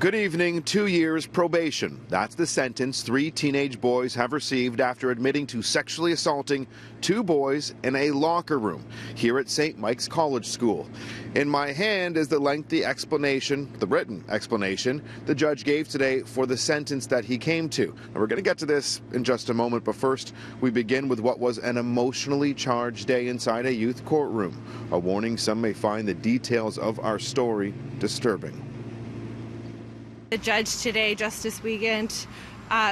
Good evening. 2 years probation. That's the sentence 3 teenage boys have received after admitting to sexually assaulting 2 boys in a locker room here at St. Mike's College School. In my hand is the lengthy explanation, the written explanation, the judge gave today for the sentence that he came to. Now, we're going to get to this in just a moment, but first we begin with what was an emotionally charged day inside a youth courtroom. A warning: some may find the details of our story disturbing. The judge today, Justice Wiegand,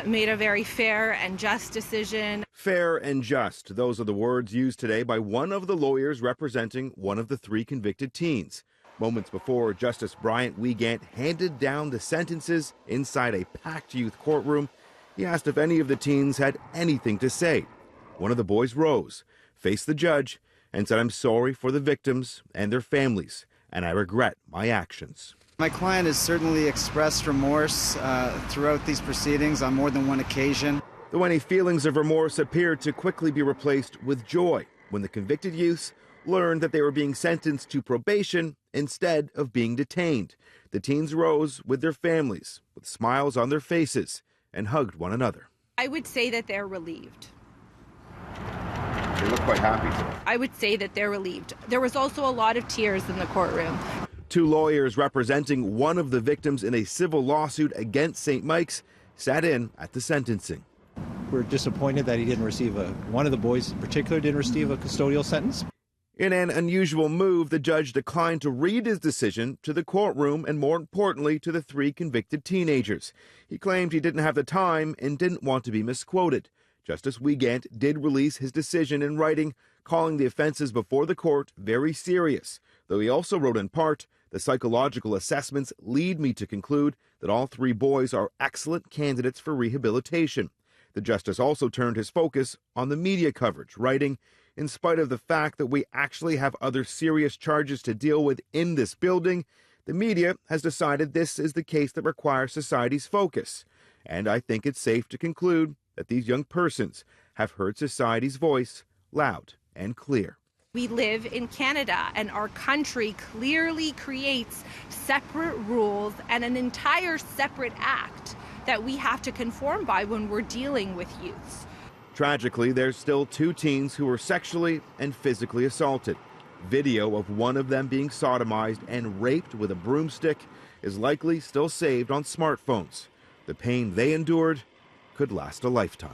made a very fair and just decision. Fair and just. Those are the words used today by one of the lawyers representing one of the 3 convicted teens. Moments before, Justice Bryant Wiegand handed down the sentences inside a packed youth courtroom. He asked if any of the teens had anything to say. One of the boys rose, faced the judge, and said, "I'm sorry for the victims and their families, and I regret my actions." My client has certainly expressed remorse throughout these proceedings on more than one occasion. Though any feelings of remorse appeared to quickly be replaced with joy when the convicted youths learned that they were being sentenced to probation instead of being detained. The teens rose with their families, with smiles on their faces, and hugged one another. I would say that they're relieved. They look quite happy today. I would say that they're relieved. There was also a lot of tears in the courtroom. 2 lawyers representing one of the victims in a civil lawsuit against St. Mike's sat in at the sentencing. We're disappointed that he didn't receive one of the boys in particular didn't receive a custodial sentence. In an unusual move, the judge declined to read his decision to the courtroom and, more importantly, to the 3 convicted teenagers. He claimed he didn't have the time and didn't want to be misquoted. Justice Wiegand did release his decision in writing, calling the offenses before the court very serious, though he also wrote in part, "The psychological assessments lead me to conclude that all 3 boys are excellent candidates for rehabilitation." The justice also turned his focus on the media coverage, writing, "In spite of the fact that we actually have other serious charges to deal with in this building, the media has decided this is the case that requires society's focus. And I think it's safe to conclude that these young persons have heard society's voice loud and clear." We live in Canada, and our country clearly creates separate rules and an entire separate act that we have to conform by when we're dealing with youths. Tragically, there's still 2 teens who were sexually and physically assaulted. Video of one of them being sodomized and raped with a broomstick is likely still saved on smartphones. The pain they endured could last a lifetime.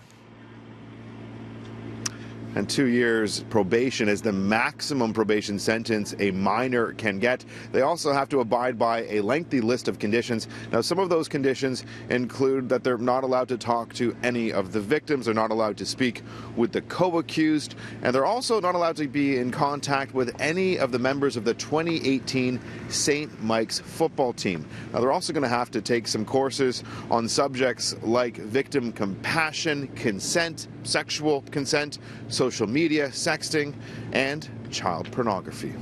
And 2 years probation is the maximum probation sentence a minor can get. They also have to abide by a lengthy list of conditions. Now, some of those conditions include that they're not allowed to talk to any of the victims, they're not allowed to speak with the co-accused, and they're also not allowed to be in contact with any of the members of the 2018 St. Mike's football team. Now, they're also going to have to take some courses on subjects like victim compassion, consent, sexual consent, social media, sexting, and child pornography.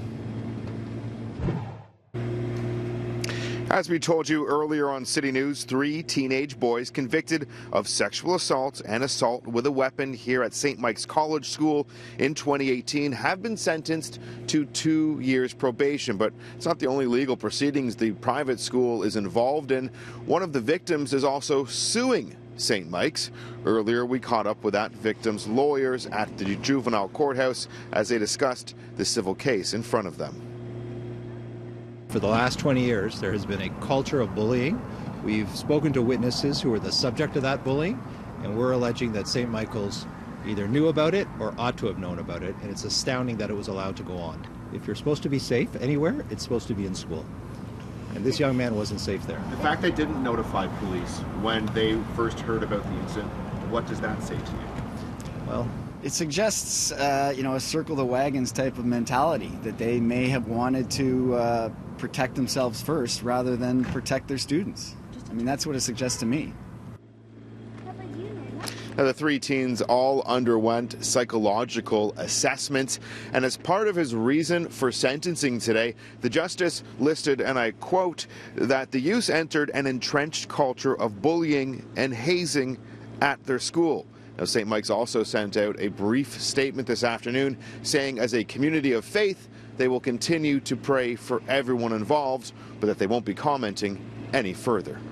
As we told you earlier on City News, 3 teenage boys convicted of sexual assault and assault with a weapon here at St. Mike's College School in 2018 have been sentenced to 2 years probation. But it's not the only legal proceedings the private school is involved in. One of the victims is also suing St. Mike's. Earlier, we caught up with that victim's lawyers at the juvenile courthouse as they discussed the civil case in front of them. For the last 20 years, there has been a culture of bullying. We've spoken to witnesses who are the subject of that bullying, and we're alleging that St. Michael's either knew about it or ought to have known about it, and it's astounding that it was allowed to go on. If you're supposed to be safe anywhere, it's supposed to be in school. And this young man wasn't safe there. The fact they didn't notify police when they first heard about the incident, what does that say to you? Well, It suggests, a circle the wagons type of mentality, that they may have wanted to protect themselves first rather than protect their students. I mean, that's what it suggests to me. Now, the 3 teens all underwent psychological assessments, and as part of his reason for sentencing today, the justice listed, and I quote, that the youths entered an entrenched culture of bullying and hazing at their school. Now, St. Mike's also sent out a brief statement this afternoon saying, as a community of faith, they will continue to pray for everyone involved, but that they won't be commenting any further.